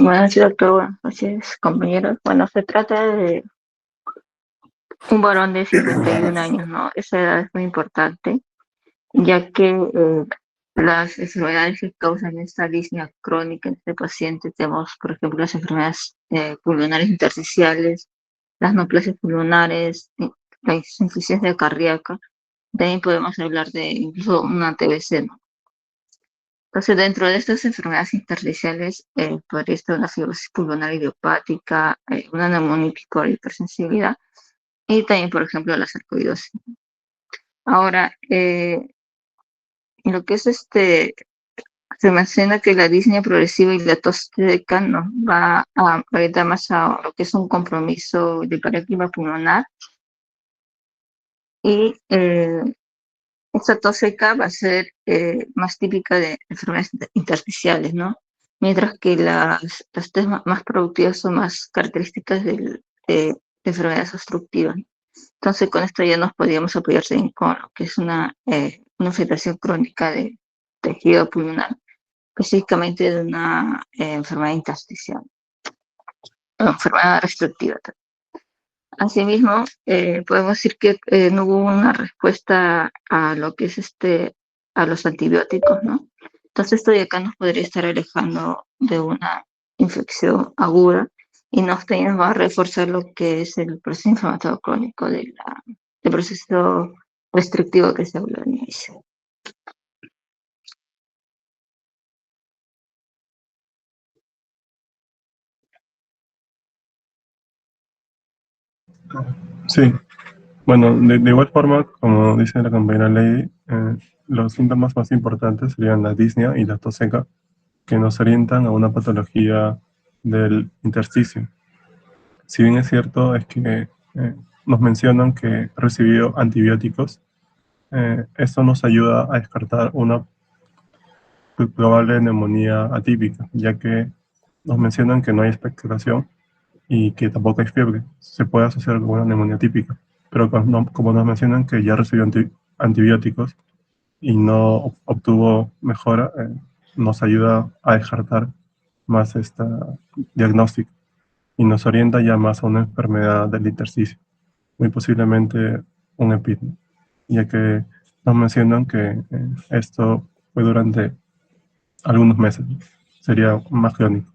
Buenas noches, doctor. Buenas noches, compañeros. Bueno, se trata de un varón de 51 años, ¿no? Esa edad es muy importante, ya que las enfermedades que causan esta disnea crónica en este paciente, tenemos, por ejemplo, las enfermedades pulmonares intersticiales, las neoplasias pulmonares, la insuficiencia cardíaca. También podemos hablar de incluso una TBC, ¿no? Entonces, dentro de estas enfermedades intersticiales, podría estar una fibrosis pulmonar idiopática, una neumonía por hipersensibilidad y también, por ejemplo, la sarcoidosis. Ahora, en lo que es se menciona que la disnea progresiva y la tos seca nos va a orientar más a lo que es un compromiso de parénquima pulmonar y esta tos seca va a ser más típica de enfermedades intersticiales, ¿no? Mientras que las tos más productivas son más características de enfermedades obstructivas. Entonces, con esto ya nos podríamos apoyar con lo que es una afectación crónica de tejido pulmonar, específicamente de una enfermedad intersticial, una enfermedad restrictiva. Asimismo, podemos decir que no hubo una respuesta a lo que es a los antibióticos, ¿no? Entonces esto de acá nos podría estar alejando de una infección aguda y nos va a reforzar lo que es el proceso inflamatorio crónico del proceso restrictivo que se habló al inicio. Sí, bueno, de igual forma, como dice la compañera Lady, los síntomas más importantes serían la disnea y la tos seca, que nos orientan a una patología del intersticio. Si bien es cierto, es que nos mencionan que recibió antibióticos, esto nos ayuda a descartar una probable neumonía atípica, ya que nos mencionan que no hay expectoración y que tampoco hay fiebre. Se puede asociar con una neumonía típica, pero como nos mencionan que ya recibió antibióticos y no obtuvo mejora, nos ayuda a descartar más esta diagnóstico y nos orienta ya más a una enfermedad del intersticio, muy posiblemente un EPID, ya que nos mencionan que esto fue durante algunos meses, sería más crónico.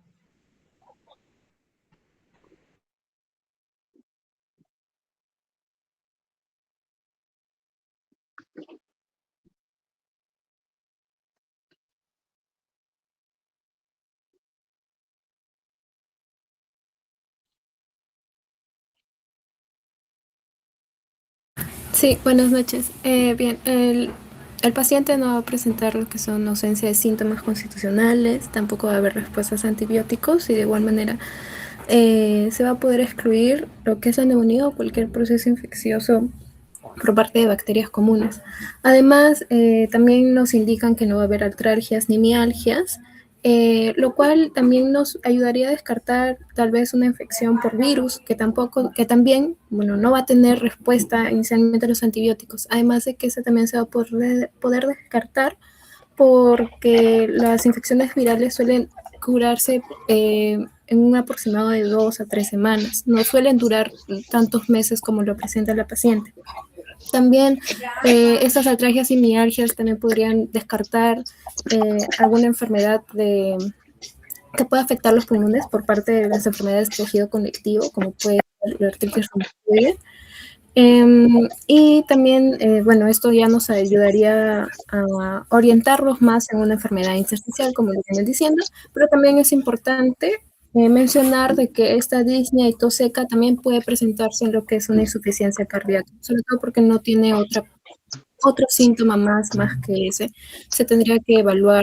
Sí, buenas noches. Bien, el paciente no va a presentar lo que son ausencia de síntomas constitucionales, tampoco va a haber respuestas a antibióticos y de igual manera se va a poder excluir lo que es la neumonía o cualquier proceso infeccioso por parte de bacterias comunes. Además, también nos indican que no va a haber artralgias ni mialgias, lo cual también nos ayudaría a descartar tal vez una infección por virus que también, bueno, no va a tener respuesta inicialmente a los antibióticos. Además de que ese también se va a poder descartar porque las infecciones virales suelen curarse en un aproximado de 2 a 3 semanas. No suelen durar tantos meses como lo presenta la paciente. También estas artralgias y mialgias también podrían descartar alguna enfermedad que pueda afectar los pulmones por parte de las enfermedades de tejido conectivo, como puede ser la artritis reumatoide. Y también, bueno, esto ya nos ayudaría a orientarlos más en una enfermedad intersticial, como lo vienen diciendo, pero también es importante mencionar de que esta disnea y tos seca también puede presentarse en lo que es una insuficiencia cardíaca, sobre todo porque no tiene otro síntoma más que ese. Se tendría que evaluar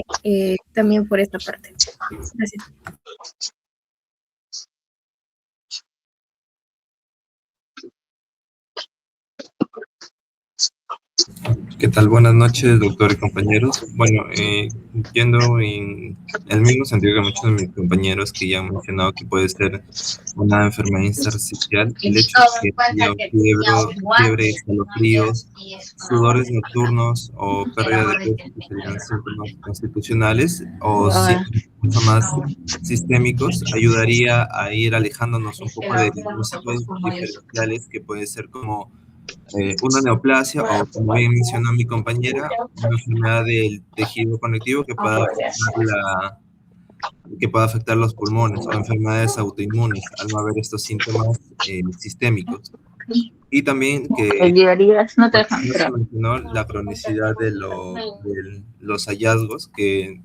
también por esta parte. Gracias. ¿Qué tal? Buenas noches, doctor y compañeros. Bueno, yendo en el mismo sentido que muchos de mis compañeros que ya han mencionado que puede ser una enfermedad intersticial, el hecho de que haya fiebre, escalofríos, sudores nocturnos o pérdida de peso, que serían síntomas constitucionales o mucho más sistémicos, ayudaría a ir alejándonos un poco de los síntomas diferenciales que puede ser como una neoplasia o, como bien mencionó mi compañera, una enfermedad del tejido conectivo que pueda afectar los pulmones o enfermedades autoinmunes al no haber estos síntomas sistémicos. Y también que, El diarías no te bueno, dejan no se entrar. mencionó la cronicidad de los hallazgos, que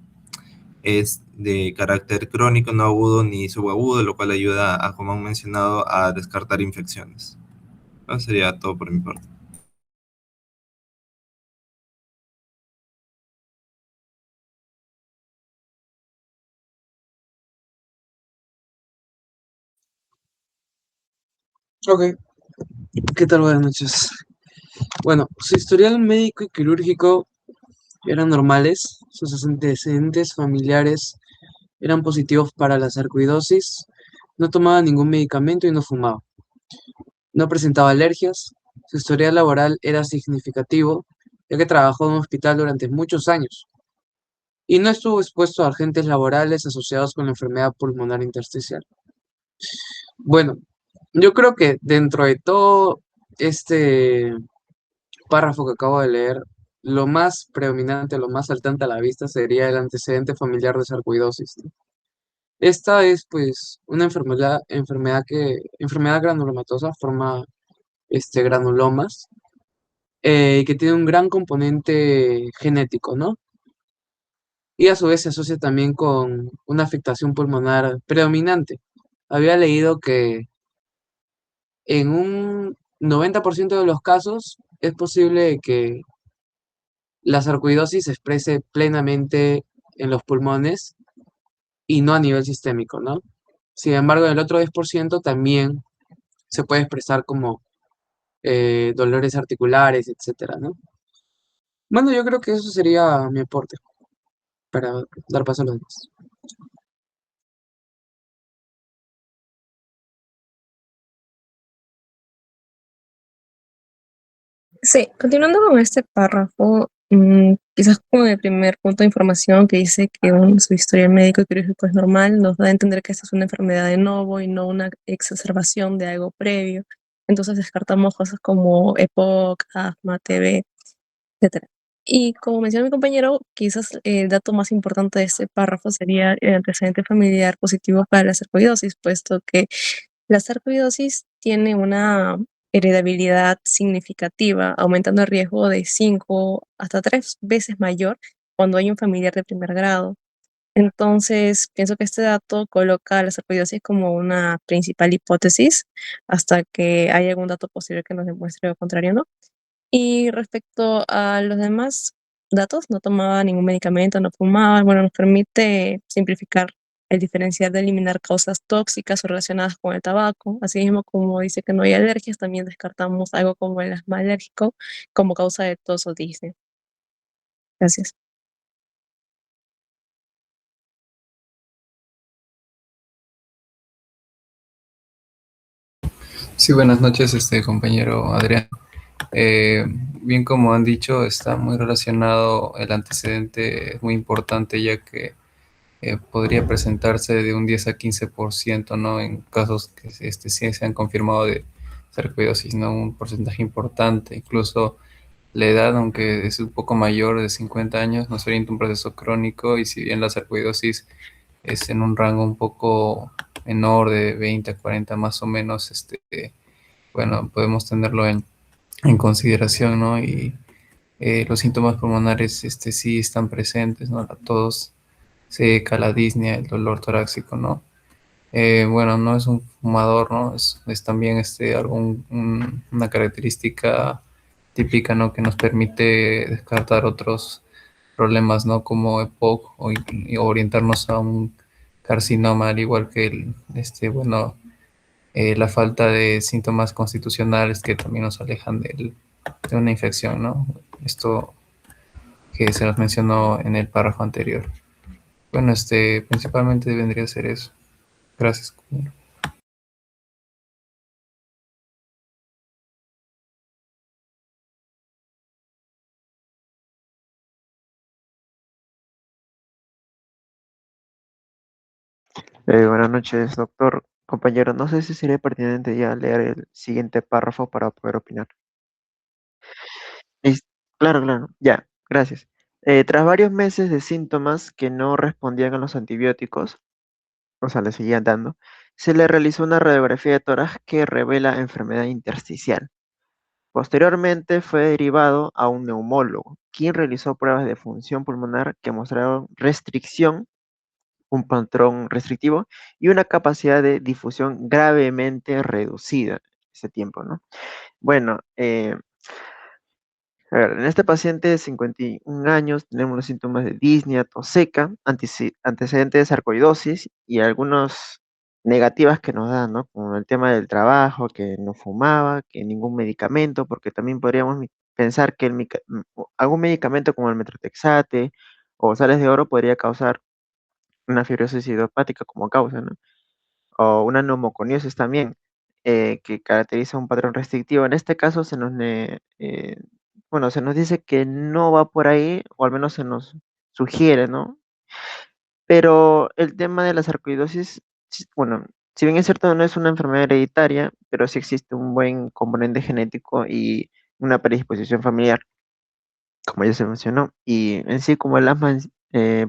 es de carácter crónico, no agudo ni subagudo, lo cual ayuda, a, como han mencionado, a descartar infecciones. Eso sería todo por mi parte. Ok, ¿qué tal? Buenas noches. Bueno, su historial médico y quirúrgico eran normales, sus antecedentes familiares eran positivos para la sarcoidosis, no tomaba ningún medicamento y no fumaba. No presentaba alergias, su historial laboral era significativo, ya que trabajó en un hospital durante muchos años y no estuvo expuesto a agentes laborales asociados con la enfermedad pulmonar intersticial. Bueno, yo creo que dentro de todo este párrafo que acabo de leer, lo más predominante, lo más saltante a la vista sería el antecedente familiar de sarcoidosis, ¿no? Esta es pues una enfermedad granulomatosa, forma granulomas, que tiene un gran componente genético, ¿no? Y a su vez se asocia también con una afectación pulmonar predominante. Había leído que en un 90% de los casos es posible que la sarcoidosis se exprese plenamente en los pulmones y no a nivel sistémico, ¿no? Sin embargo, en el otro 10% también se puede expresar como dolores articulares, etcétera, ¿no? Bueno, yo creo que eso sería mi aporte para dar paso a los demás. Sí, continuando con este párrafo, quizás como el primer punto de información que dice que su historial médico y quirúrgico es normal, nos da a entender que esta es una enfermedad de novo y no una exacerbación de algo previo. Entonces descartamos cosas como EPOC, asma, TB, etcétera. Y como mencionó mi compañero, quizás el dato más importante de este párrafo sería el antecedente familiar positivo para la sarcoidosis, puesto que la sarcoidosis tiene una heredabilidad significativa, aumentando el riesgo de 5 hasta 3 veces mayor cuando hay un familiar de primer grado. Entonces, pienso que este dato coloca a la sarcoidosis como una principal hipótesis hasta que haya algún dato posible que nos demuestre lo contrario, ¿no? Y respecto a los demás datos, no tomaba ningún medicamento, no fumaba. Bueno, nos permite simplificar el diferencial de eliminar causas tóxicas o relacionadas con el tabaco. Asimismo, como dice que no hay alergias, también descartamos algo como el asma alérgico como causa de tos o disnea. Gracias. Sí, buenas noches, compañero Adrián. Bien, como han dicho, está muy relacionado el antecedente, es muy importante, ya que podría presentarse de un 10 a 15%, ¿no? En casos que sí se han confirmado de sarcoidosis, ¿no? Un porcentaje importante. Incluso la edad, aunque es un poco mayor de 50 años, nos orienta un proceso crónico, y si bien la sarcoidosis es en un rango un poco menor de 20 a 40 más o menos, bueno, podemos tenerlo en consideración, ¿no? Y los síntomas pulmonares sí están presentes, ¿no? La tos seca, la disnea, el dolor torácico, ¿no? Bueno, no es un fumador, ¿no? Es también una característica típica, ¿no? Que nos permite descartar otros problemas, ¿no? Como EPOC, y orientarnos a un carcinoma, al igual que bueno, la falta de síntomas constitucionales que también nos alejan de una infección, ¿no? Esto que se nos mencionó en el párrafo anterior. Bueno, principalmente vendría a ser eso. Gracias, compañero. Buenas noches, doctor. Compañero, no sé si sería pertinente ya leer el siguiente párrafo para poder opinar. Es- claro, claro, ya, gracias. Tras varios meses de síntomas que no respondían a los antibióticos, o sea, le seguían dando, se le realizó una radiografía de tórax que revela enfermedad intersticial. Posteriormente fue derivado a un neumólogo, quien realizó pruebas de función pulmonar que mostraron restricción, un patrón restrictivo y una capacidad de difusión gravemente reducida ese tiempo, ¿no? Bueno, a ver, en este paciente de 51 años tenemos los síntomas de disnea, tos seca, antecedentes de sarcoidosis y algunas negativas que nos dan, ¿no? Como el tema del trabajo, que no fumaba, que ningún medicamento, porque también podríamos pensar que algún medicamento como el metrotexate o sales de oro podría causar una fibrosis idiopática como causa, ¿no? O una neumoconiosis también, que caracteriza un patrón restrictivo. En este caso bueno, se nos dice que no va por ahí, o al menos se nos sugiere, ¿no? Pero el tema de la sarcoidosis, bueno, si bien es cierto, no es una enfermedad hereditaria, pero sí existe un buen componente genético y una predisposición familiar, como ya se mencionó, y en sí como el asma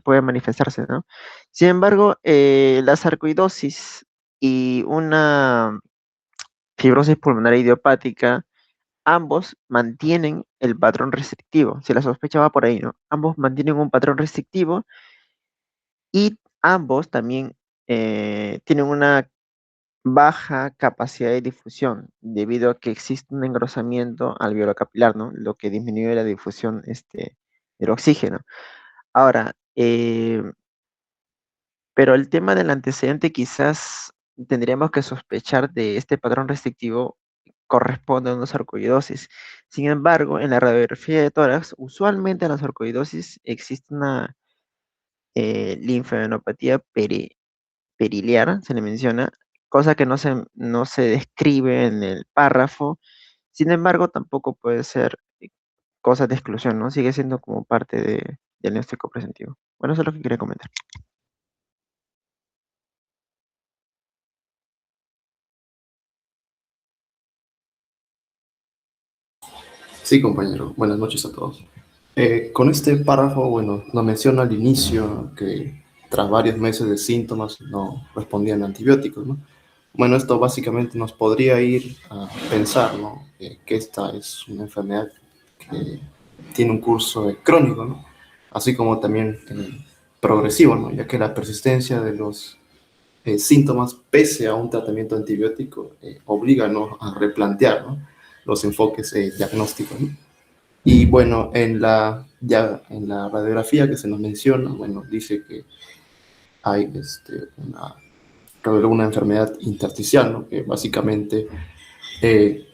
puede manifestarse, ¿no? Sin embargo, la sarcoidosis y una fibrosis pulmonar idiopática, ambos mantienen el patrón restrictivo. Si la sospecha va por ahí, ¿no? Ambos mantienen un patrón restrictivo y ambos también tienen una baja capacidad de difusión debido a que existe un engrosamiento alveolo capilar, ¿no? Lo que disminuye la difusión del oxígeno. Ahora, pero el tema del antecedente quizás tendríamos que sospechar de este patrón restrictivo corresponde a una sarcoidosis. Sin embargo, en la radiografía de tórax, usualmente en la sarcoidosis existe una linfadenopatía periliar, se le menciona, cosa que no se describe en el párrafo. Sin embargo, tampoco puede ser cosa de exclusión, ¿no? Sigue siendo como parte del diagnóstico preventivo. Bueno, eso es lo que quería comentar. Sí, compañero. Buenas noches a todos. Con este párrafo, bueno, nos menciona al inicio que tras varios meses de síntomas no respondían a antibióticos, ¿no? Bueno, esto básicamente nos podría ir a pensar, ¿no? Que esta es una enfermedad que tiene un curso crónico, ¿no? Así como también progresivo, ¿no? Ya que la persistencia de los síntomas, pese a un tratamiento antibiótico, obliga, ¿no? A replantear, ¿no? Los enfoques diagnósticos, ¿no? Y bueno, en la radiografía que se nos menciona, bueno, dice que hay una enfermedad intersticial, ¿no? Que básicamente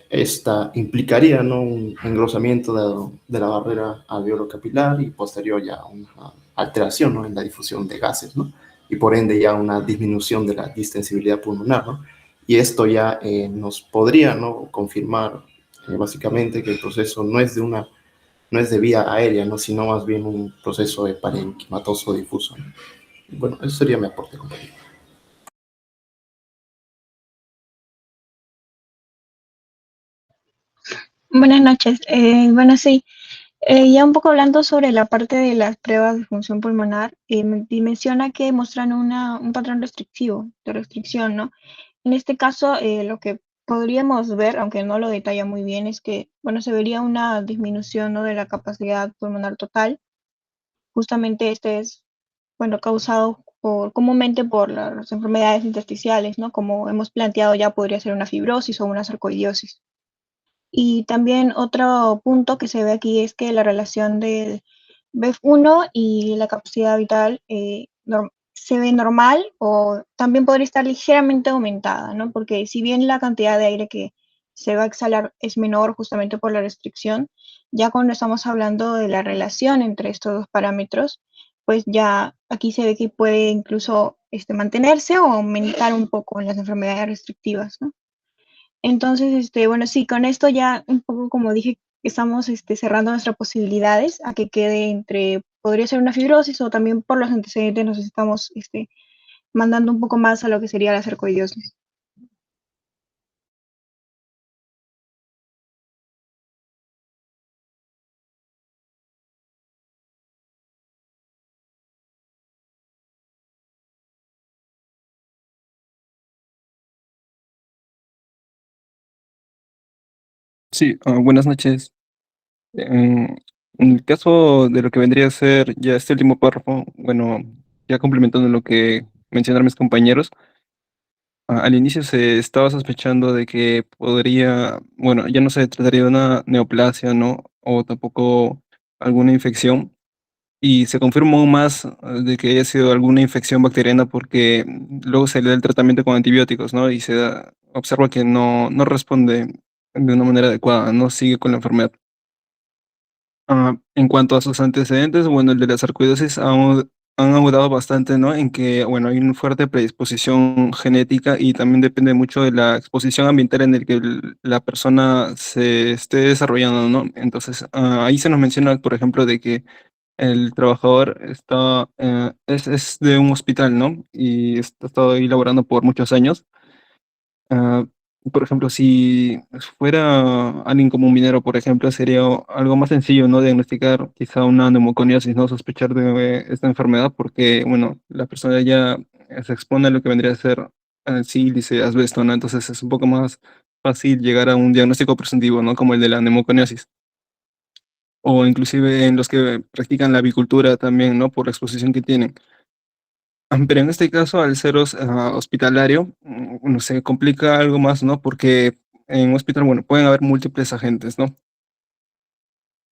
esta implicaría, ¿no? Un engrosamiento de la barrera alveolo-capilar y posterior ya una alteración, ¿no? En la difusión de gases, ¿no? Y por ende ya una disminución de la distensibilidad pulmonar, ¿no? Y esto ya nos podría, ¿no? Confirmar básicamente que el proceso no es de vía aérea, ¿no? Sino más bien un proceso de parenquimatoso difuso, ¿no? Bueno, eso sería mi aporte, compañero. Buenas noches. Bueno, sí, ya un poco hablando sobre la parte de las pruebas de función pulmonar, menciona que muestran un patrón restrictivo, de restricción, ¿no? En este caso, lo que podríamos ver, aunque no lo detalla muy bien, es que, bueno, se vería una disminución, ¿no? De la capacidad pulmonar total. Justamente este es, bueno, causado comúnmente por las enfermedades intersticiales, ¿no? Como hemos planteado ya podría ser una fibrosis o una sarcoidosis. Y también otro punto que se ve aquí es que la relación del BEF1 y la capacidad vital se ve normal o también podría estar ligeramente aumentada, ¿no? Porque si bien la cantidad de aire que se va a exhalar es menor justamente por la restricción. Ya cuando estamos hablando de la relación entre estos dos parámetros, pues ya aquí se ve que puede incluso mantenerse o aumentar un poco en las enfermedades restrictivas, ¿no? Entonces, bueno, sí, con esto ya un poco como dije, estamos cerrando nuestras posibilidades a que quede entre, podría ser una fibrosis o también por los antecedentes nos estamos mandando un poco más a lo que sería la sarcoidosis. Sí, buenas noches. En el caso de lo que vendría a ser ya este último párrafo, bueno, ya complementando lo que mencionaron mis compañeros, al inicio se estaba sospechando de que podría, bueno, ya no se trataría de una neoplasia, ¿no? O tampoco alguna infección. Y se confirmó más de que haya sido alguna infección bacteriana porque luego se le da el tratamiento con antibióticos, ¿no? Y observa que no responde de una manera adecuada, no sigue con la enfermedad. En cuanto a sus antecedentes, bueno, el de la sarcoidosis han ayudado bastante, ¿no? En que, bueno, hay una fuerte predisposición genética y también depende mucho de la exposición ambiental en el que la persona se esté desarrollando, ¿no? Entonces, ahí se nos menciona, por ejemplo, de que el trabajador es de un hospital, ¿no? Y ha estado ahí laborando por muchos años. Ah, por ejemplo, si fuera alguien como un minero, por ejemplo, sería algo más sencillo, ¿no? Diagnosticar quizá una neumoconiosis, ¿no? Sospechar de esta enfermedad porque, bueno, la persona ya se expone a lo que vendría a ser sílice, asbesto, ¿no? Entonces es un poco más fácil llegar a un diagnóstico presuntivo, ¿no? Como el de la neumoconiosis. O inclusive en los que practican la avicultura también, ¿no? Por la exposición que tienen. Pero en este caso, al ser hospitalario, bueno, se complica algo más, ¿no? Porque en un hospital, bueno, pueden haber múltiples agentes, ¿no?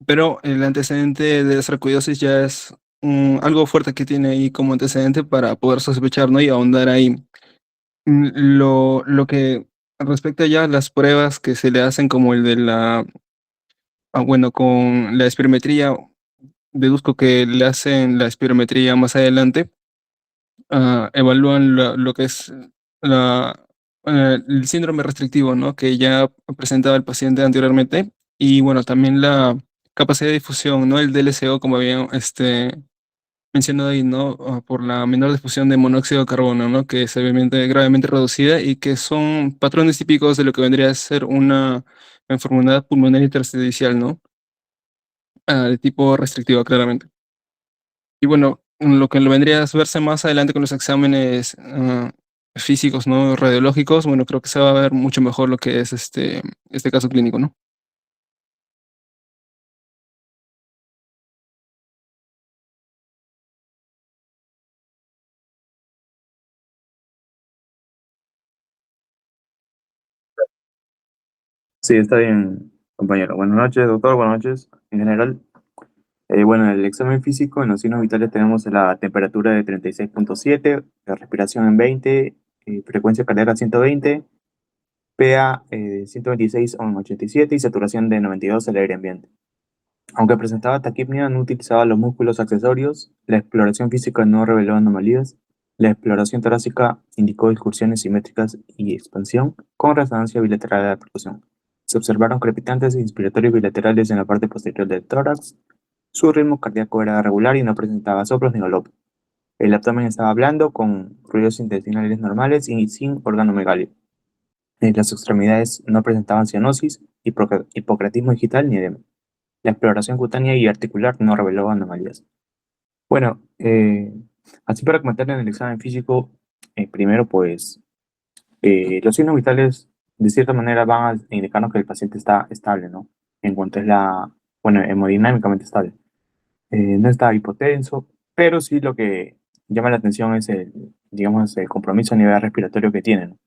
Pero el antecedente de la sarcoidosis ya es algo fuerte que tiene ahí como antecedente para poder sospechar, ¿no? Y ahondar ahí. Lo que respecta ya a las pruebas que se le hacen, como el de bueno, con la espirometría, deduzco que le hacen la espirometría más adelante. Evalúan lo que es la, el síndrome restrictivo, ¿no? Que ya presentaba el paciente anteriormente. Y bueno, también la capacidad de difusión, ¿no? El DLCO, como había mencionado ahí, ¿no? Por la menor difusión de monóxido de carbono, ¿no? Que es gravemente reducida y que son patrones típicos de lo que vendría a ser una enfermedad pulmonar intersticial, ¿no? De tipo restrictivo, claramente. Y bueno, lo que lo vendría a verse más adelante con los exámenes físicos, ¿no? Radiológicos, bueno, creo que se va a ver mucho mejor lo que es este caso clínico, ¿no? Sí, está bien, compañero. Buenas noches, doctor. Buenas noches. En general, bueno, en el examen físico, en los signos vitales tenemos la temperatura de 36,7, la respiración en 20, frecuencia cardíaca 120, PA 126,87 y saturación de 92 al aire ambiente. Aunque presentaba taquipnia, no utilizaba los músculos accesorios, la exploración física no reveló anomalías, la exploración torácica indicó excursiones simétricas y expansión con resonancia bilateral de la percusión. Se observaron crepitantes e inspiratorios bilaterales en la parte posterior del tórax. Su ritmo cardíaco era regular y no presentaba soplos ni galopes. El abdomen estaba blando, con ruidos intestinales normales y sin organomegalia. Las extremidades no presentaban cianosis, hipocratismo digital ni edema. La exploración cutánea y articular no reveló anomalías. Bueno, así para comentar en el examen físico, primero pues los signos vitales de cierta manera van a indicarnos que el paciente está estable, ¿no? En cuanto es bueno, hemodinámicamente estable. No está hipotenso, pero sí lo que llama la atención es digamos, el compromiso a nivel respiratorio que tiene, ¿no?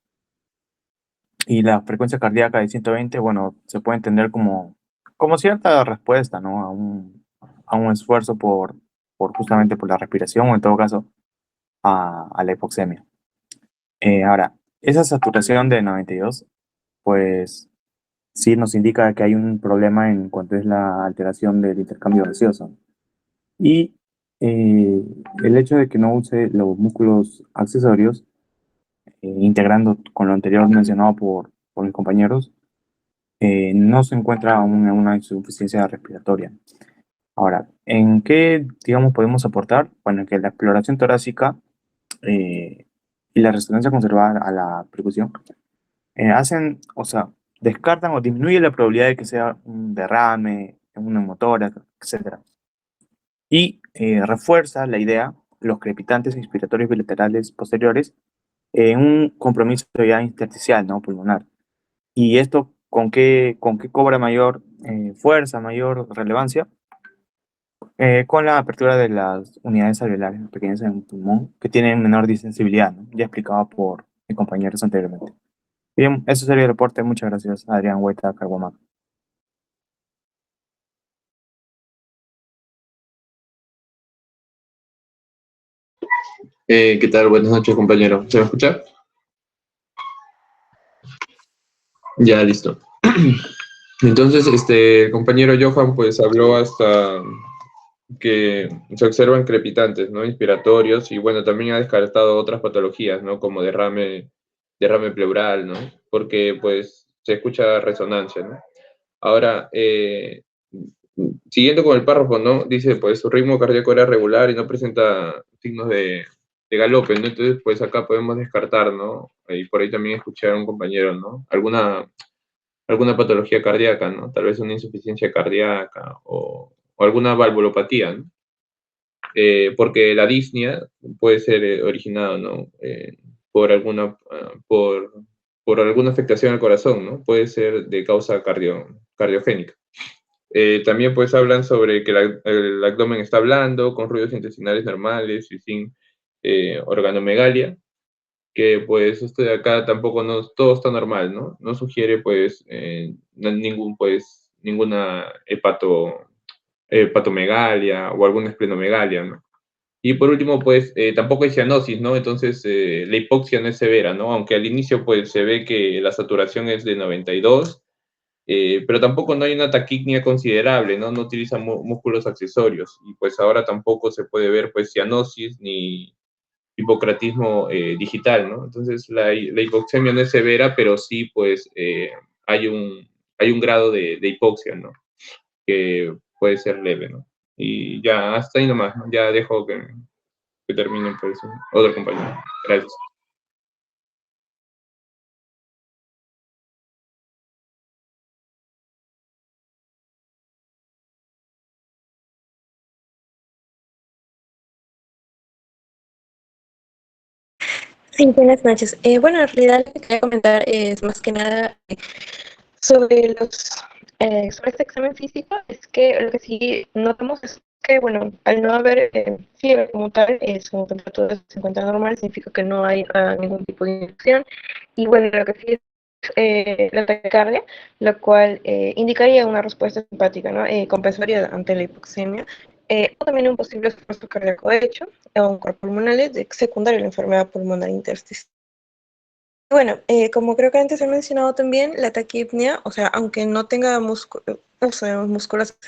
Y la frecuencia cardíaca de 120, bueno, se puede entender como cierta respuesta, ¿no? A un esfuerzo justamente por la respiración o en todo caso a la hipoxemia. Ahora, esa saturación de 92, pues sí nos indica que hay un problema en cuanto es la alteración del intercambio gaseoso. Y el hecho de que no use los músculos accesorios, integrando con lo anterior mencionado por mis compañeros, no se encuentra aún en una insuficiencia respiratoria. Ahora, ¿en qué, digamos, podemos aportar? Bueno, que la exploración torácica y la resonancia conservada a la percusión hacen, o sea, descartan o disminuyen la probabilidad de que sea un derrame, un neumotórax, etc. Y refuerza la idea, los crepitantes inspiratorios bilaterales posteriores, en un compromiso ya intersticial, ¿no? Pulmonar. ¿Y esto con qué cobra mayor fuerza, mayor relevancia? Con la apertura de las unidades alveolares pequeñas en el pulmón, que tienen menor distensibilidad, ¿no? Ya explicado por mis compañeros anteriormente. Bien, eso sería el reporte. Muchas gracias, Adrián Huerta Carguamac. ¿Qué tal? Buenas noches, compañero. ¿Se me escucha? Ya, listo. Entonces, el compañero Johan, pues, habló hasta que se observan crepitantes, ¿no? Inspiratorios, y bueno, también ha descartado otras patologías, ¿no? Como derrame pleural, ¿no? Porque, pues, se escucha resonancia, ¿no? Ahora, siguiendo con el párrafo, ¿no? Dice, pues, su ritmo cardíaco era regular y no presenta signos de galope, ¿no? Entonces, pues, acá podemos descartar, ¿no? Y por ahí también escuché a un compañero, ¿no? Alguna patología cardíaca, ¿no? Tal vez una insuficiencia cardíaca o alguna valvulopatía, ¿no? Porque la disnea puede ser originada, ¿no? Por por alguna afectación al corazón, ¿no? Puede ser de causa cardiogénica. También pues hablan sobre que el abdomen está blando, con ruidos intestinales normales y sin organomegalia, que pues esto de acá tampoco todo está normal, ¿no? No sugiere pues ninguna hepatomegalia o alguna esplenomegalia, ¿no? Y por último, pues tampoco hay cianosis, ¿no? Entonces la hipoxia no es severa, ¿no? Aunque al inicio pues se ve que la saturación es de 92, pero tampoco no hay una taquicnia considerable, ¿no? No utiliza músculos accesorios y pues ahora tampoco se puede ver pues cianosis ni hipocratismo digital, ¿no? Entonces la hipoxemia no es severa, pero sí pues hay un grado de hipoxia, ¿no? Que puede ser leve, ¿no? Y ya, hasta ahí nomás, ¿no? Ya dejo que termine pues otro compañero. Gracias. Sí, buenas noches. Bueno, en realidad lo que quería comentar es más que nada sobre sobre este examen físico, es que lo que sí notamos es que, bueno, al no haber fiebre como tal, su temperatura se encuentra normal, significa que no hay ningún tipo de infección. Y bueno, lo que sí es la taquicardia, lo cual indicaría una respuesta simpática, ¿no? Compensaria ante la hipoxemia. O también un posible esfuerzo cardíaco de hecho, o un cuerpo pulmonar secundario a la enfermedad pulmonar intersticial. Bueno, como creo que antes he mencionado también, la taquipnea, o sea, aunque no tenga uso de músculos,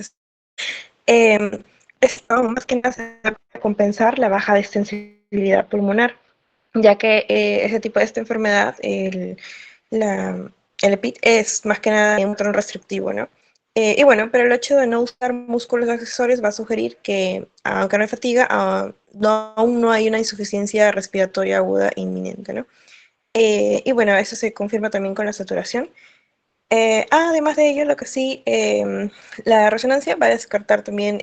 eh, esto más que nada se va a compensar la baja de sensibilidad pulmonar, ya que ese tipo de esta enfermedad, el EPIT, es más que nada un patrón restrictivo, ¿no? Y bueno, pero el hecho de no usar músculos accesorios va a sugerir que, aunque no hay fatiga, aún no hay una insuficiencia respiratoria aguda inminente, ¿no? Y bueno, eso se confirma también con la saturación. Además de ello, lo que sí, la resonancia va a descartar también,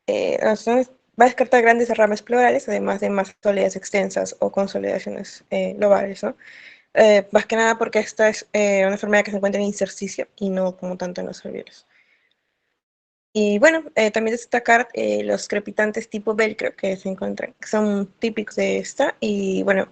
va a descartar grandes derrames pleurales, además de mastoleas extensas o consolidaciones lobales, ¿no? Más que nada porque esta es una enfermedad que se encuentra en intersticio y no como tanto en los alveolos. Y bueno, también destacar los crepitantes tipo velcro que se encuentran, que son típicos de esta. Y bueno,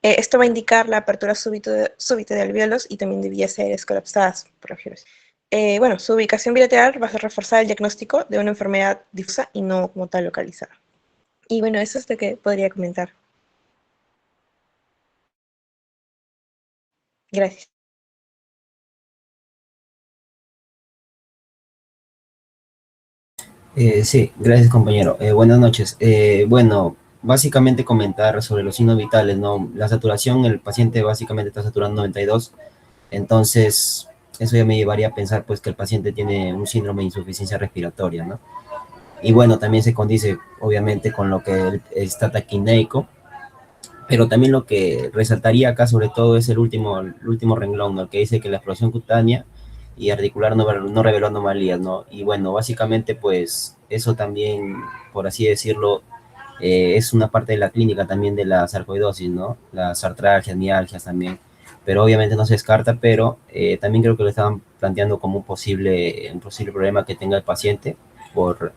esto va a indicar la apertura súbita de alvéolos y también de vías aéreas colapsadas, por ejemplo. Bueno, su ubicación bilateral va a reforzar el diagnóstico de una enfermedad difusa y no como tal localizada. Y bueno, eso es lo que podría comentar. Gracias. Sí, gracias compañero. Buenas noches. Bueno, básicamente comentar sobre los signos vitales, ¿no? La saturación, el paciente básicamente está saturando 92, entonces eso ya me llevaría a pensar pues que el paciente tiene un síndrome de insuficiencia respiratoria, ¿no? Y bueno, también se condice obviamente con lo que está taquineico, pero también lo que resaltaría acá sobre todo es el último renglón, ¿no? El que dice que la explosión cutánea y articular no reveló anomalías, ¿no? Y bueno, básicamente pues eso también, por así decirlo, es una parte de la clínica también de la sarcoidosis, ¿no? Las artralgias, mialgias también, pero obviamente no se descarta, pero también creo que lo estaban planteando como un posible problema que tenga el paciente por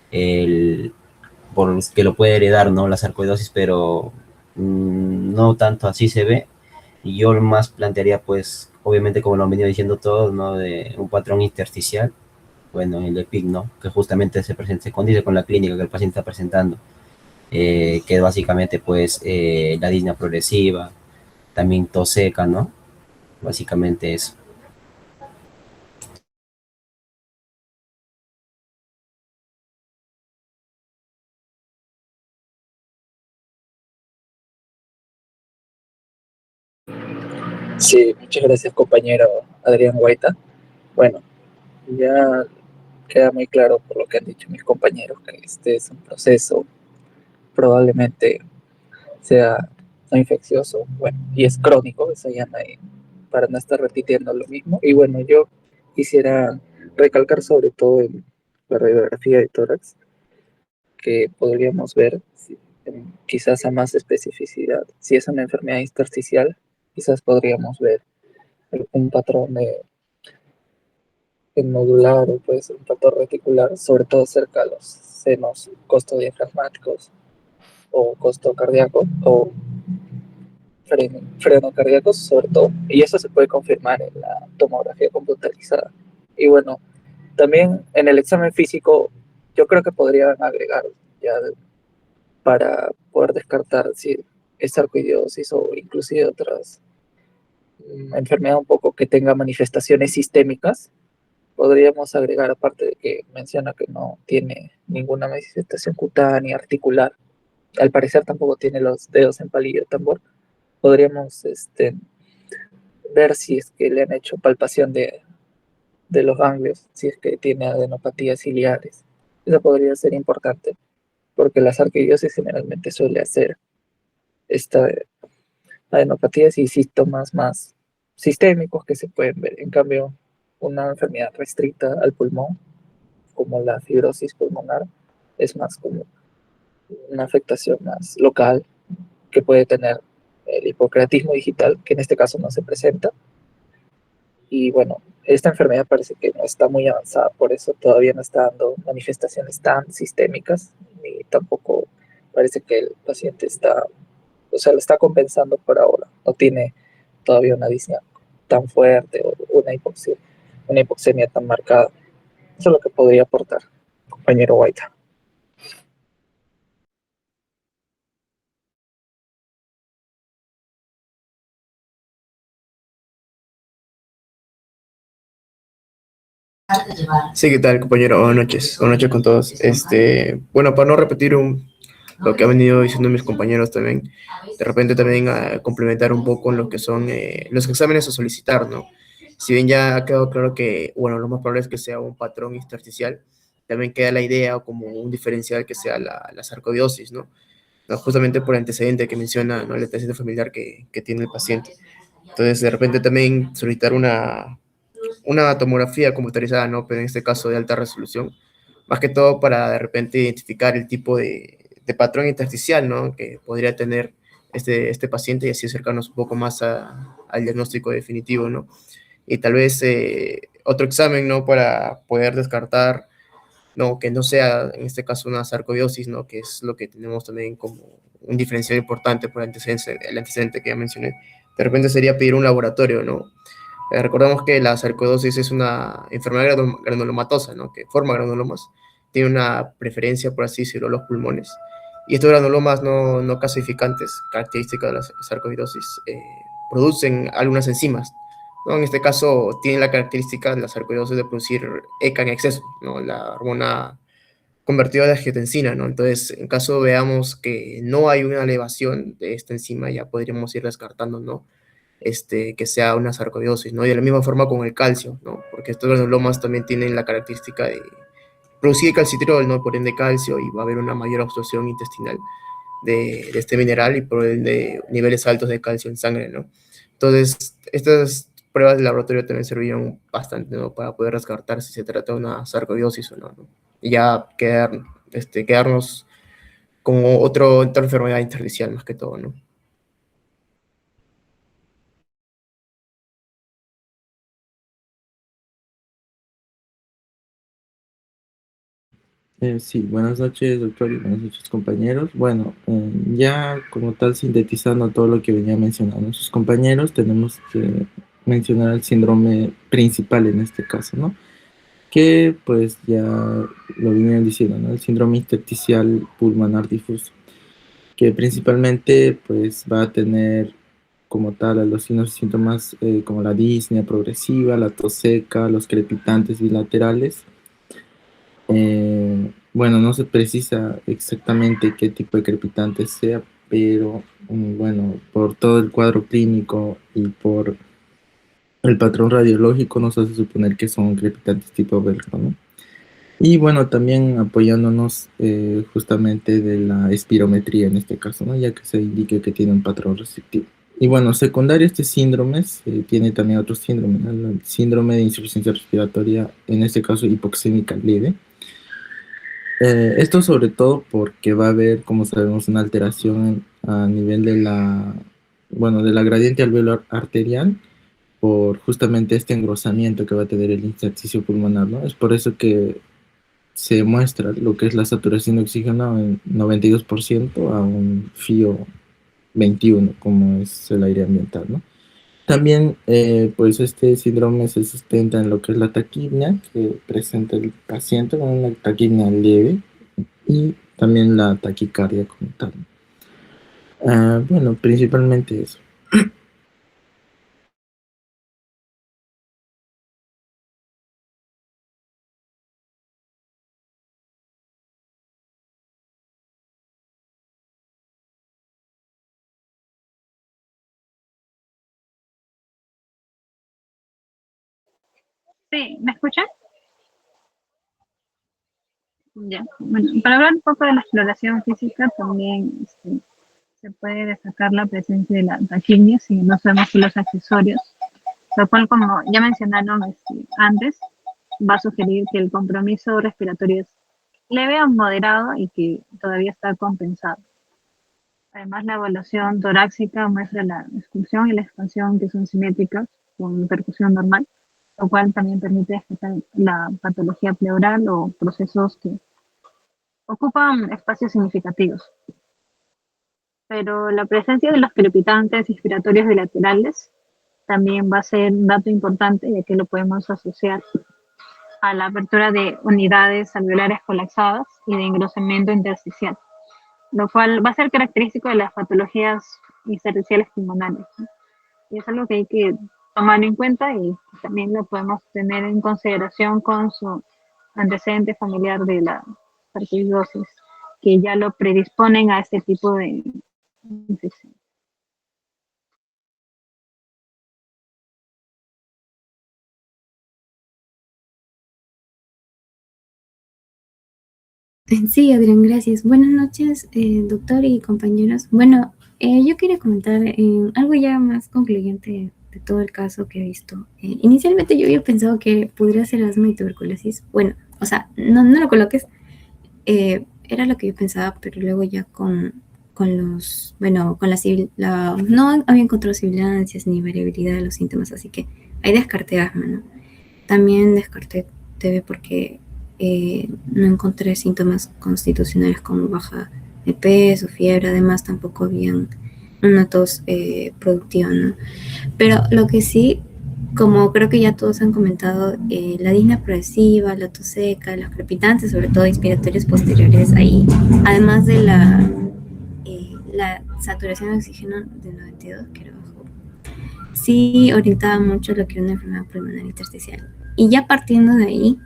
el, por que lo puede heredar, ¿no? La sarcoidosis, pero no tanto así se ve. Y yo más plantearía, pues, obviamente, como lo han venido diciendo todos, ¿no? De un patrón intersticial, bueno, el EPIC, ¿no? Que justamente se condice con la clínica que el paciente está presentando, que es básicamente, pues, la disnea progresiva, también tos seca, ¿no? Básicamente eso. Sí, muchas gracias compañero Adrián Guaita. Bueno, ya queda muy claro por lo que han dicho mis compañeros que este es un proceso probablemente sea no infeccioso, bueno, y es crónico, eso ya no hay, para no estar repitiendo lo mismo. Y bueno, yo quisiera recalcar sobre todo en la radiografía de tórax, que podríamos ver quizás a más especificidad. Si es una enfermedad intersticial, quizás podríamos ver un patrón de nodular o puede ser un patrón reticular, sobre todo cerca de los senos costodiafragmáticos o costo cardíaco o freno cardíacos sobre todo, y eso se puede confirmar en la tomografía computarizada. Y bueno, también en el examen físico yo creo que podrían agregar ya para poder descartar si es sarcoidosis o inclusive otras enfermedades un poco que tenga manifestaciones sistémicas. Podríamos agregar, aparte de que menciona que no tiene ninguna manifestación cutánea, articular, al parecer tampoco tiene los dedos en palillo de tambor, podríamos ver si es que le han hecho palpación de los ganglios, si es que tiene adenopatías ciliares. Eso podría ser importante, porque la sarcoidosis generalmente suele hacer esta adenopatías y síntomas más sistémicos que se pueden ver. En cambio, una enfermedad restricta al pulmón, como la fibrosis pulmonar, es más como una afectación más local que puede tener el hipocreatismo digital, que en este caso no se presenta. Y bueno, esta enfermedad parece que no está muy avanzada, por eso todavía no está dando manifestaciones tan sistémicas, ni tampoco parece que el paciente está, o sea, lo está compensando por ahora. No tiene todavía una disnea tan fuerte o una hipoxemia tan marcada. Eso es lo que podría aportar, compañero White. Sí, ¿qué tal, compañero? Buenas noches con todos. Bueno, para no repetir lo que han venido diciendo mis compañeros también, de repente también a complementar un poco lo que son los exámenes a solicitar, ¿no? Si bien ya ha quedado claro que, bueno, lo más probable es que sea un patrón intersticial, también queda la idea o como un diferencial que sea la sarcoidosis, ¿no? No, justamente por el antecedente que menciona, ¿no? El antecedente familiar que tiene el paciente. Entonces, de repente también solicitar una tomografía computarizada, ¿no? Pero en este caso de alta resolución, más que todo para de repente identificar el tipo de patrón intersticial, ¿no? Que podría tener este paciente y así acercarnos un poco más al diagnóstico definitivo, ¿no? Y tal vez otro examen, ¿no? Para poder descartar, ¿no? Que no sea en este caso una sarcoidosis, ¿no? Que es lo que tenemos también como un diferencial importante por el antecedente que ya mencioné. De repente sería pedir un laboratorio, ¿no? Recordamos que la sarcoidosis es una enfermedad granulomatosa, ¿no? Que forma granulomas, tiene una preferencia, por así decirlo, los pulmones. Y estos granulomas no clasificantes, características de la sarcoidosis, producen algunas enzimas, ¿no? En este caso, tiene la característica de la sarcoidosis de producir ECA en exceso, ¿no? La hormona convertido a la angiotensina, ¿no? Entonces, en caso veamos que no hay una elevación de esta enzima, ya podríamos ir descartando, ¿no? Que sea una sarcoidosis, ¿no? Y de la misma forma con el calcio, ¿no? Porque estos granulomas también tienen la característica de producir calcitrol, ¿no? Por ende calcio, y va a haber una mayor absorción intestinal de este mineral y por ende niveles altos de calcio en sangre, ¿no? Entonces, estas pruebas de laboratorio también sirvieron bastante, ¿no? Para poder descartar si se trata de una sarcoidosis o no, ¿no? Y ya quedarnos con otra enfermedad intersticial más que todo, ¿no? Sí, buenas noches, doctor, y buenas noches, compañeros. Bueno, ya como tal, sintetizando todo lo que venía mencionando sus compañeros, tenemos que mencionar el síndrome principal en este caso, ¿no? Que pues ya lo vinieron diciendo, ¿no? El síndrome intersticial pulmonar difuso, que principalmente pues va a tener como tal a los signos y síntomas como la disnea progresiva, la tos seca, los crepitantes bilaterales. Bueno, no se precisa exactamente qué tipo de crepitante sea, pero bueno, por todo el cuadro clínico y por el patrón radiológico nos hace suponer que son crepitantes tipo velcro, ¿no? Y bueno, también apoyándonos justamente de la espirometría en este caso, ¿no? Ya que se indique que tiene un patrón restrictivo. Y bueno, secundario a este síndrome, tiene también otro síndrome, ¿no? El síndrome de insuficiencia respiratoria, en este caso hipoxémica leve. Esto sobre todo porque va a haber, como sabemos, una alteración a nivel de de la gradiente alveolar arterial por justamente este engrosamiento que va a tener el intersticio pulmonar, ¿no? Es por eso que se muestra lo que es la saturación de oxígeno en 92% a un FIO 21, como es el aire ambiental, ¿no? También, pues este síndrome se sustenta en lo que es la taquipnea que presenta el paciente con una taquipnea leve y también la taquicardia como tal. Bueno, principalmente eso. Sí, ¿me escuchan? Ya. Bueno, para hablar un poco de la exploración física, también se puede destacar la presencia de la taquipnia si no sabemos si los accesorios, lo cual, como ya mencionaron antes, va a sugerir que el compromiso respiratorio es leve o moderado y que todavía está compensado. Además, la evaluación torácica muestra la expulsión y la expansión que son simétricas con percusión normal, lo cual también permite descartar la patología pleural o procesos que ocupan espacios significativos. Pero la presencia de los crepitantes inspiratorios bilaterales también va a ser un dato importante, ya que lo podemos asociar a la apertura de unidades alveolares colapsadas y de engrosamiento intersticial, lo cual va a ser característico de las patologías intersticiales pulmonares, ¿no? Y es algo que hay que tomar en cuenta y también lo podemos tener en consideración con su antecedente familiar de la sarcoidosis, que ya lo predisponen a este tipo de infección. Sí, Adrián, gracias. Buenas noches, doctor y compañeros. Bueno, yo quería comentar algo ya más concluyente de todo el caso que he visto. Inicialmente yo había pensado que podría ser asma y tuberculosis. Bueno, o sea, no lo coloques. Era lo que yo pensaba, pero luego ya con los, bueno, con no había encontrado sibilancias ni variabilidad de los síntomas, así que ahí descarté asma, ¿no? También descarté TB porque no encontré síntomas constitucionales como baja de peso, fiebre, además tampoco habían una tos productiva, ¿no? Pero lo que sí, como creo que ya todos han comentado, la disnea progresiva, la tos seca, los crepitantes, sobre todo inspiratorios posteriores ahí, además de la saturación de oxígeno de 92, que era bajo, sí orientaba mucho lo que era una enfermedad pulmonar intersticial. Y ya partiendo de ahí,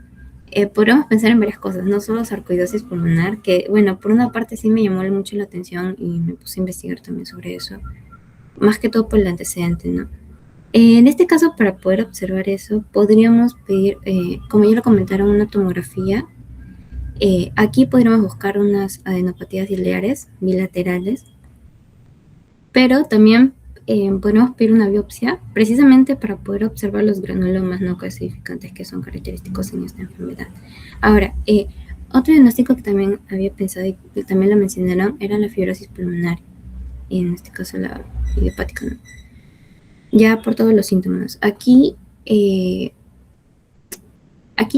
podríamos pensar en varias cosas, no solo sarcoidosis pulmonar, que bueno, por una parte sí me llamó mucho la atención y me puse a investigar también sobre eso, más que todo por el antecedente, ¿no? En este caso, para poder observar eso, podríamos pedir, como ya lo comentaron, una tomografía. Aquí podríamos buscar unas adenopatías ciliares bilaterales, pero también podemos pedir una biopsia precisamente para poder observar los granulomas no calcificantes que son característicos en esta enfermedad. Ahora, otro diagnóstico que también había pensado y que también lo mencionaron era la fibrosis pulmonar, y en este caso la idiopática, ¿no? Ya por todos los síntomas. Aquí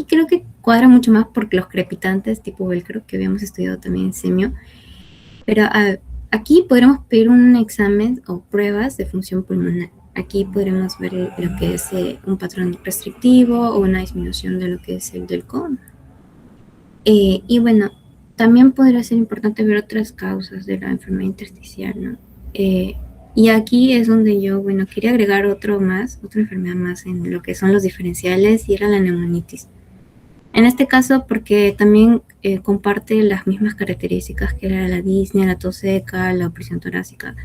creo que cuadra mucho más porque los crepitantes tipo velcro que habíamos estudiado también en semio, pero aquí podremos pedir un examen o pruebas de función pulmonar. Aquí podremos ver lo que es un patrón restrictivo o una disminución de lo que es el del CON. Y bueno, también podría ser importante ver otras causas de la enfermedad intersticial, ¿no? Y aquí es donde yo, bueno, quería agregar otra enfermedad más en lo que son los diferenciales, y era la neumonitis. En este caso, porque también comparte las mismas características que era la disnea, la tos seca, la opresión torácica,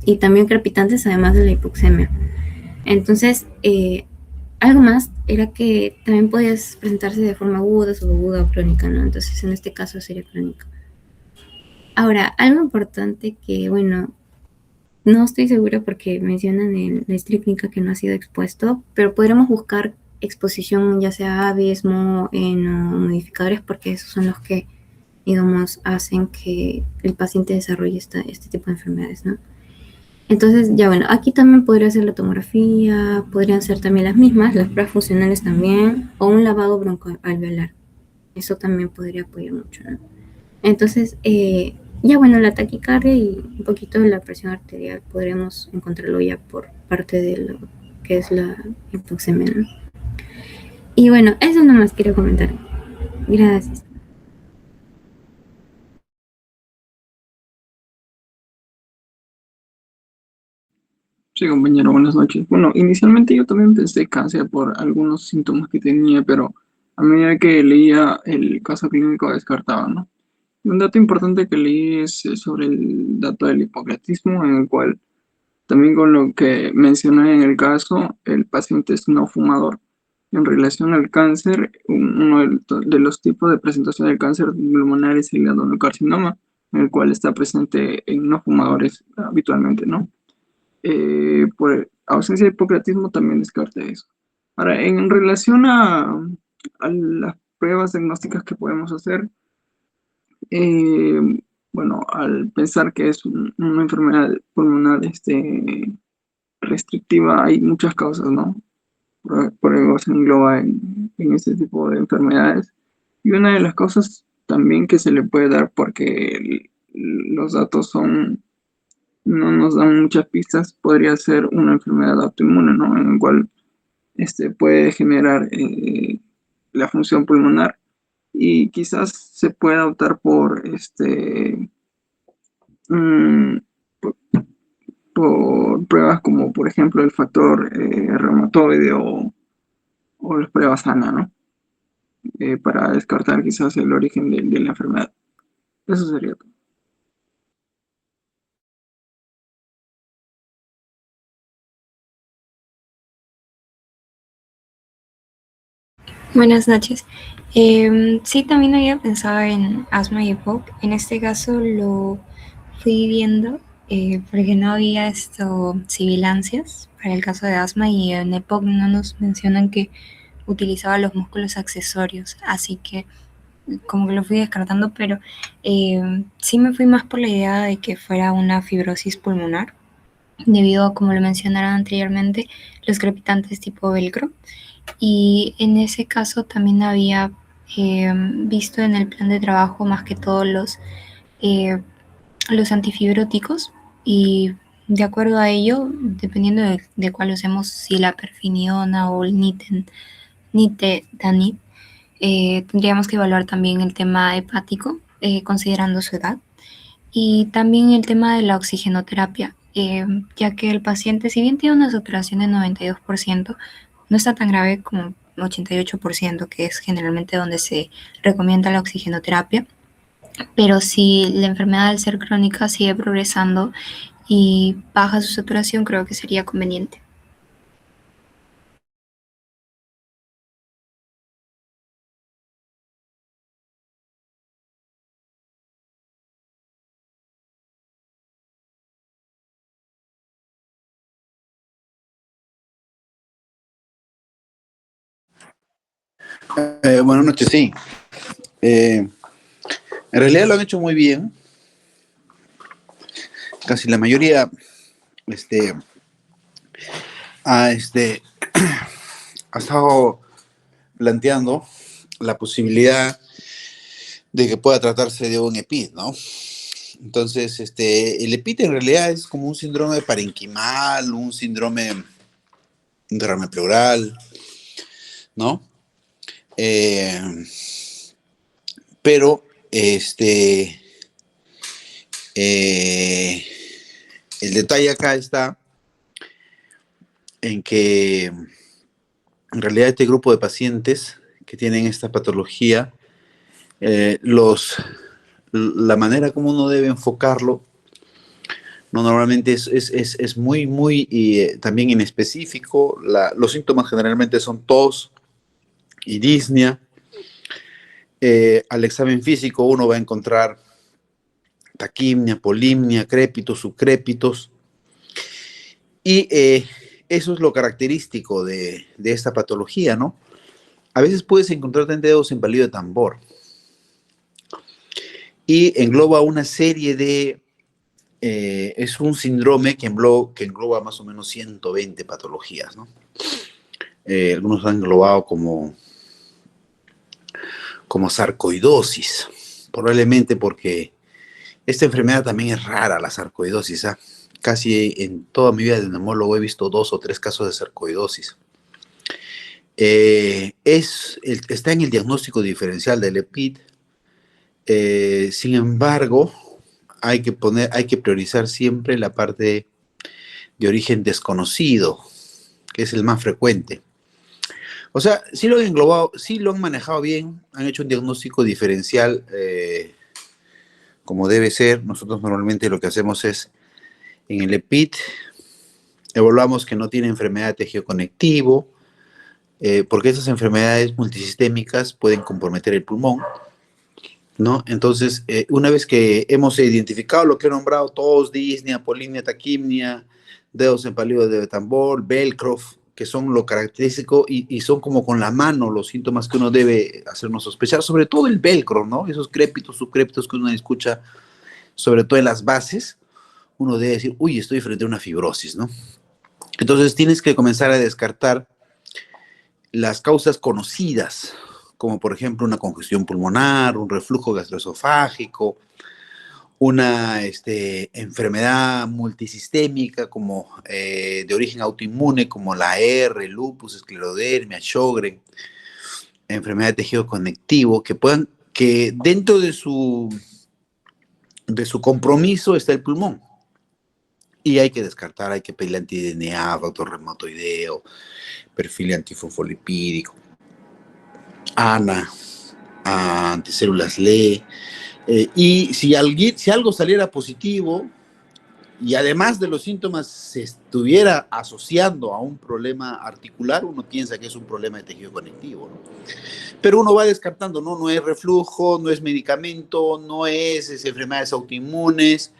y también crepitantes, además de la hipoxemia. Entonces, algo más era que también podías presentarse de forma aguda, subaguda o crónica, ¿no? Entonces, en este caso sería crónica. Ahora, algo importante que, bueno, no estoy segura porque mencionan en la historia clínica que no ha sido expuesto, pero podremos buscar exposición ya sea a aves, o modificadores, porque esos son los que, digamos, hacen que el paciente desarrolle este tipo de enfermedades, ¿no? Entonces, ya bueno, aquí también podría ser la tomografía, podrían ser también las mismas, las pruebas funcionales también, o un lavado broncoalveolar. Eso también podría apoyar mucho, ¿no? Entonces, ya bueno, la taquicardia y un poquito de la presión arterial podríamos encontrarlo ya por parte de lo que es la hipoxemia, ¿no? Y bueno, eso nomás quiero comentar. Gracias. Sí, compañero, buenas noches. Bueno, inicialmente yo también pensé cáncer por algunos síntomas que tenía, pero a medida que leía el caso clínico descartaba, ¿no? Y un dato importante que leí es sobre el dato del hipocratismo, en el cual también con lo que mencioné en el caso, el paciente es no fumador. En relación al cáncer, uno de los tipos de presentación del cáncer pulmonar es el adenocarcinoma, en el cual está presente en no fumadores habitualmente, ¿no? Por ausencia de hipocratismo también descarté eso. Ahora, en relación a las pruebas diagnósticas que podemos hacer, bueno, al pensar que es una enfermedad pulmonar restrictiva, hay muchas causas, ¿no? Por algo se engloba en este tipo de enfermedades. Y una de las causas también que se le puede dar, porque los datos no nos dan muchas pistas, podría ser una enfermedad autoinmune, ¿no? En el cual puede generar la función pulmonar, y quizás se pueda optar por por pruebas como por ejemplo el factor reumatoide o las pruebas ANA, ¿no? Para descartar quizás el origen de la enfermedad. Eso sería todo. Buenas noches. Sí, también había pensado en asma y EPOC. En este caso lo fui viendo porque no había sibilancias para el caso de asma, y en EPOC no nos mencionan que utilizaba los músculos accesorios, así que como que lo fui descartando, pero sí me fui más por la idea de que fuera una fibrosis pulmonar, debido a, como lo mencionaron anteriormente, los crepitantes tipo velcro. Y en ese caso también había visto en el plan de trabajo más que todo los antifibróticos, y de acuerdo a ello, dependiendo de cuál usemos, si la perfiniona o el nitedanib, tendríamos que evaluar también el tema hepático, considerando su edad, y también el tema de la oxigenoterapia, ya que el paciente, si bien tiene una saturación de 92%, no está tan grave como 88%, que es generalmente donde se recomienda la oxigenoterapia. Pero si la enfermedad al ser crónica sigue progresando y baja su saturación, creo que sería conveniente. Buenas noches, sí. En realidad lo han hecho muy bien. Casi la mayoría ha estado planteando la posibilidad de que pueda tratarse de un EPID, ¿no? Entonces, el EPID en realidad es como un síndrome parenquimal, un derrame pleural, ¿no? Pero el detalle acá está en que en realidad este grupo de pacientes que tienen esta patología, la manera como uno debe enfocarlo, no, normalmente es muy también inespecífico. Los síntomas generalmente son tos y disnea. Al examen físico uno va a encontrar taquimia, polimnia, crépitos, subcrépitos. Y eso es lo característico de esta patología, ¿no? A veces puedes encontrar dedos en palillo de tambor. Y engloba una serie de... es un síndrome que engloba más o menos 120 patologías, ¿no? Algunos han englobado como sarcoidosis, probablemente porque esta enfermedad también es rara, la sarcoidosis. Casi en toda mi vida de neumólogo he visto 2 o 3 casos de sarcoidosis. Está en el diagnóstico diferencial del EPID. Sin embargo, hay que priorizar siempre la parte de origen desconocido, que es el más frecuente. O sea, sí lo han englobado, sí lo han manejado bien, han hecho un diagnóstico diferencial como debe ser. Nosotros normalmente lo que hacemos es, en el EPID, evaluamos que no tiene enfermedad de tejido conectivo, porque esas enfermedades multisistémicas pueden comprometer el pulmón, ¿no? Entonces, una vez que hemos identificado lo que he nombrado, tos, disnea, polimnia, taquimnia, dedos en palillo de tambor, velcro, que son lo característico y son como con la mano los síntomas que uno debe hacernos sospechar, sobre todo el velcro, ¿no? Esos crépitos, subcrépitos que uno escucha, sobre todo en las bases, uno debe decir, uy, estoy frente a una fibrosis, ¿no? Entonces tienes que comenzar a descartar las causas conocidas, como por ejemplo una congestión pulmonar, un reflujo gastroesofágico, una enfermedad multisistémica como de origen autoinmune, como la R, lupus, esclerodermia, Sjögren, enfermedad de tejido conectivo, que dentro de su compromiso está el pulmón. Y hay que descartar, hay que pedir anti-DNA, factor reumatoideo, perfil antifosfolipídico, ANA, anticélulas LE. Y si algo saliera positivo y además de los síntomas se estuviera asociando a un problema articular, uno piensa que es un problema de tejido conectivo, ¿no? Pero uno va descartando, no es reflujo, no es medicamento, no es enfermedades autoinmunes,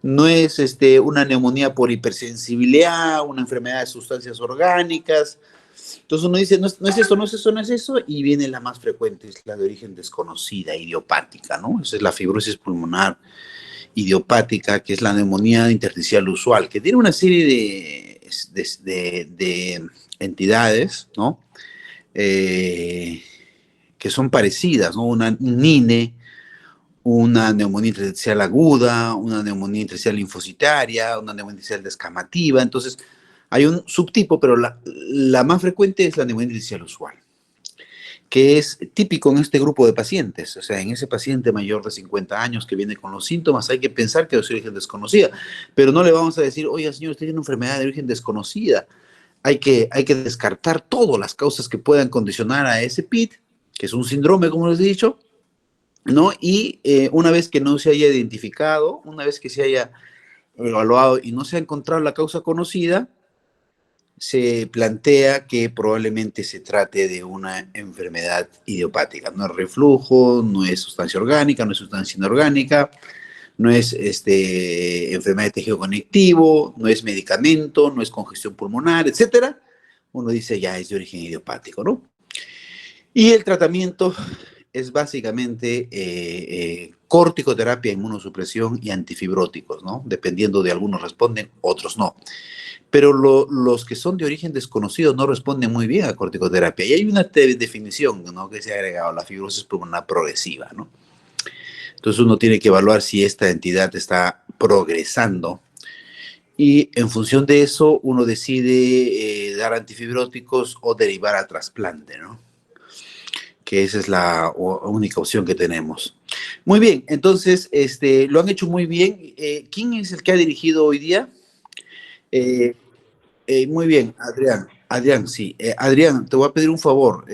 no es una neumonía por hipersensibilidad, una enfermedad de sustancias orgánicas. Entonces uno dice, no es eso, y viene la más frecuente, es la de origen desconocida, idiopática, ¿no? Esa es la fibrosis pulmonar idiopática, que es la neumonía intersticial usual, que tiene una serie de entidades, ¿no? Que son parecidas, ¿no? Un INE, una neumonía intersticial aguda, una neumonía intersticial linfocitaria, una neumonía intersticial descamativa. Entonces, hay un subtipo, pero la más frecuente es la neumonía intersticial usual, que es típico en este grupo de pacientes. O sea, en ese paciente mayor de 50 años que viene con los síntomas, hay que pensar que es de origen desconocida, pero no le vamos a decir, oye, señor, usted tiene una enfermedad de origen desconocida. hay que descartar todas las causas que puedan condicionar a ese PID, que es un síndrome, como les he dicho, ¿no? Y una vez que no se haya identificado, una vez que se haya evaluado y no se ha encontrado la causa conocida, se plantea que probablemente se trate de una enfermedad idiopática. No es reflujo, no es sustancia orgánica, no es sustancia inorgánica, no es enfermedad de tejido conectivo, no es medicamento, no es congestión pulmonar, etcétera. Uno dice ya es de origen idiopático, ¿no? Y el tratamiento es básicamente corticoterapia, inmunosupresión y antifibróticos, ¿no? Dependiendo de algunos responden, otros no. Pero los que son de origen desconocido no responden muy bien a corticoterapia. Y hay una definición, ¿no?, que se ha agregado, la fibrosis pulmonar progresiva, ¿no? Entonces uno tiene que evaluar si esta entidad está progresando y en función de eso uno decide dar antifibróticos o derivar a trasplante, ¿no? Que esa es la única opción que tenemos. Muy bien, entonces lo han hecho muy bien. ¿Quién es el que ha dirigido hoy día? Muy bien, Adrián. Adrián, sí. Adrián, te voy a pedir un favor.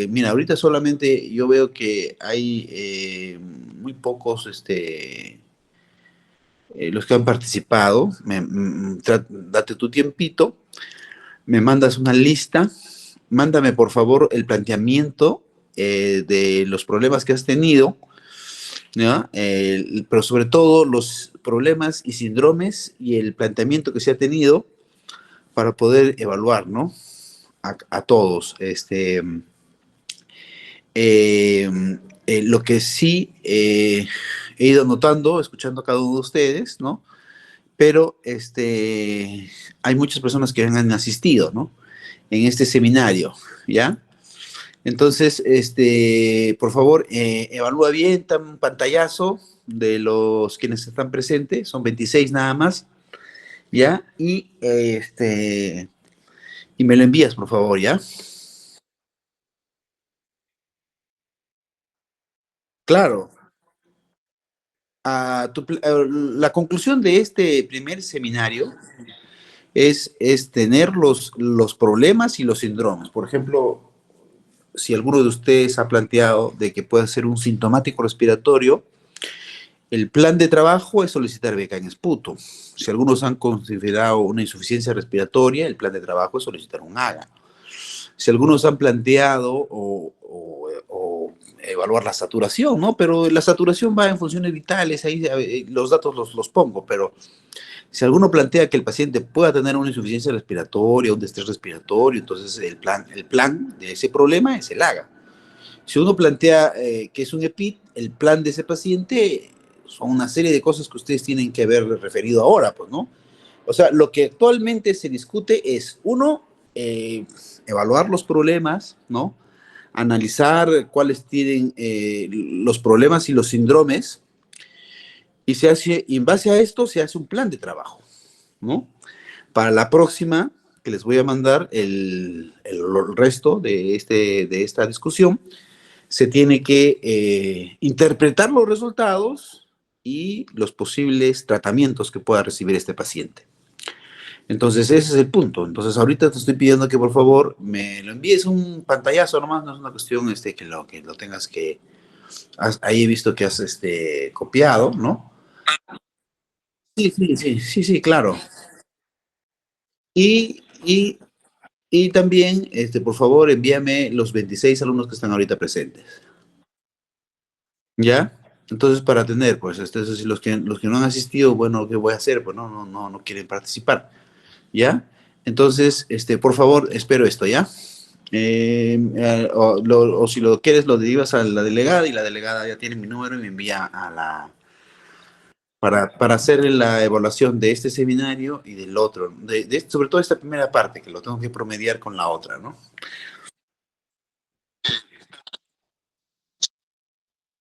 Mira, ahorita solamente yo veo que hay muy pocos los que han participado. Date tu tiempito, me mandas una lista, mándame por favor el planteamiento de los problemas que has tenido, ¿ya? Pero sobre todo los problemas y síndromes y el planteamiento que se ha tenido para poder evaluar, ¿no? A todos. Lo que sí he ido notando, escuchando a cada uno de ustedes, ¿no? Pero hay muchas personas que han asistido, ¿no? En este seminario, ¿ya? Entonces, por favor, evalúa bien, dame un pantallazo de los quienes están presentes, son 26 nada más, ¿ya? Y me lo envías, por favor, ¿ya? Claro. La conclusión de este primer seminario es tener los problemas y los síndromes. Por ejemplo, si alguno de ustedes ha planteado de que puede ser un sintomático respiratorio, el plan de trabajo es solicitar beca en esputo. Si algunos han considerado una insuficiencia respiratoria, el plan de trabajo es solicitar un AGA. Si algunos han planteado o evaluar la saturación, ¿no? Pero la saturación va en funciones vitales, ahí los datos los pongo, pero si alguno plantea que el paciente pueda tener una insuficiencia respiratoria, un destrés respiratorio, entonces el plan de ese problema es el AGA. Si uno plantea que es un EPID, el plan de ese paciente son una serie de cosas que ustedes tienen que haber referido ahora, pues, ¿no? O sea, lo que actualmente se discute es, uno, evaluar los problemas, ¿no? Analizar cuáles tienen los problemas y los síndromes, y en base a esto se hace un plan de trabajo, ¿no? Para la próxima, que les voy a mandar el resto de esta discusión, se tiene que interpretar los resultados y los posibles tratamientos que pueda recibir este paciente. Entonces, ese es el punto. Entonces, ahorita te estoy pidiendo que por favor me lo envíes un pantallazo nomás, no es una cuestión que lo tengas que... Ahí he visto que has copiado, ¿no? Sí, claro. Y también, por favor, envíame los 26 alumnos que están ahorita presentes. ¿Ya? Entonces, para tener, pues, si los que no han asistido, bueno, ¿qué voy a hacer? Pues no quieren participar. ¿Ya? Entonces, por favor, espero esto, ¿ya? O si lo quieres, lo derivas a la delegada y la delegada ya tiene mi número y me envía para hacer la evaluación de este seminario y del otro, sobre todo esta primera parte, que lo tengo que promediar con la otra, ¿no?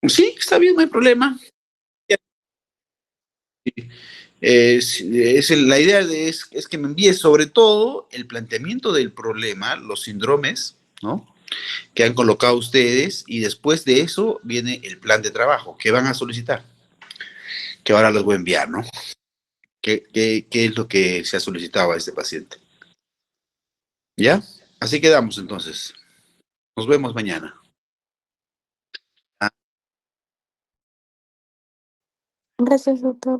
Sí, está bien, no hay problema. La idea es que me envíes sobre todo el planteamiento del problema, los síndromes, ¿no?, que han colocado ustedes, y después de eso viene el plan de trabajo que van a solicitar, que ahora les voy a enviar, ¿no? ¿Qué es lo que se ha solicitado a este paciente? ¿Ya? Así quedamos entonces. Nos vemos mañana. Gracias, doctor.